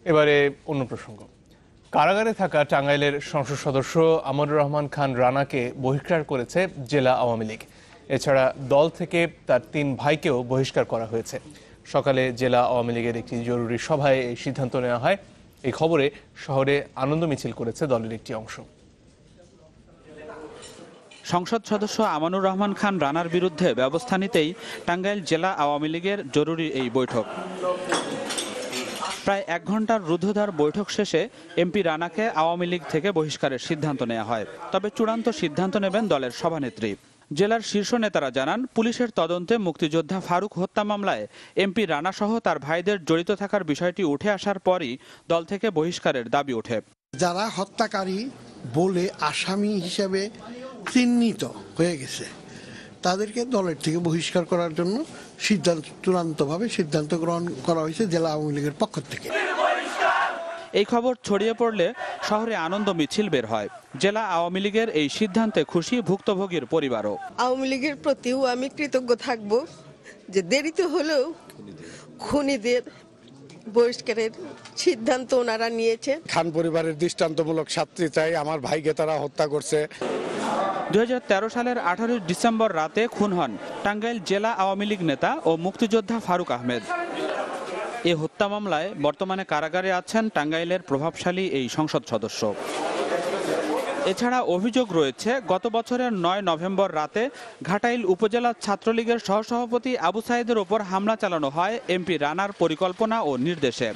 এবারে অন্য প্রসঙ্গ। কারাগারে থাকা টাঙ্গাইলের সংসদ সদস্য আমানুর রহমান খান রানাকে বহিষ্কার করেছে জেলা আওয়ামী লীগ। এছাড়া দল থেকে তার 3 ভাইকেও বহিষ্কার করা হয়েছে। সকালে জেলা আওয়ামী লীগের একটি জরুরি সভায় এই সিদ্ধান্ত নেওয়া হয়। এই খবরে শহরে আনন্দ মিছিল করেছে দলের একটি অংশ। সংসদ সদস্য আমানুর রহমান খান রানার বিরুদ্ধে ব্যবস্থা নিতেই টাঙ্গাইল জেলা আওয়ামী লীগের জরুরি এই বৈঠক। প্রায় 1 ঘন্টার রুদ্ধদ্বার বৈঠক শেষে এমপি রানাকে আওয়ামী লীগ থেকে বহিষ্কারের সিদ্ধান্ত নেওয়া হয়। তবে চূড়ান্ত সিদ্ধান্ত নেবেন দলের সভানেত্রী। জেলার শীর্ষ নেতারা জানান, পুলিশের তদন্তে মুক্তিযোদ্ধা ফারুক হত্যা মামলায় এমপি রানা সহ তার ভাইদের জড়িত থাকার বিষয়টি উঠে আসার পরই দল থেকে বহিষ্কারের দাবি ওঠে। যারা হত্যাকারী বলে আসামি হিসেবে চিহ্নিত হয়ে গেছে তাদেরকে দলের থেকে বহিষ্কার করার জন্য চূড়ান্তভাবে সিদ্ধান্ত গ্রহণ করা হয়েছে জেলা আওয়ামী লীগের পক্ষ থেকে। এই খবর ছড়িয়ে পড়লে শহরে আনন্দ মিছিল বের হয়। জেলা আওয়ামী লীগের এই সিদ্ধান্তে খুশি ভুক্তভোগীর পরিবারও। আওয়ামী লীগের প্রতিও আমি কৃতজ্ঞ থাকব যে দেরিতে হলেও খুনিদের বহিষ্কারের সিদ্ধান্ত ওনারা নিয়েছে। খান পরিবারের দৃষ্টান্তমূলক শাস্তি চাই। আমার ভাইকে তারা হত্যা করছে। 2013 সালের 18 ডিসেম্বর রাতে খুন হন টাঙ্গাইল জেলা আওয়ামী লীগ নেতা ও মুক্তিযোদ্ধা ফারুক আহমেদ। এ হত্যা মামলায় বর্তমানে কারাগারে আছেন টাঙ্গাইলের প্রভাবশালী এই সংসদ সদস্য। এছাড়া অভিযোগ রয়েছে, গত বছরের 9 নভেম্বর রাতে ঘাটাইল উপজেলা ছাত্রলীগের সহসভাপতি আবু সাইদের ওপর হামলা চালানো হয় এমপি রানার পরিকল্পনা ও নির্দেশে।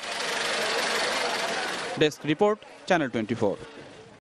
Desk report, channel 24।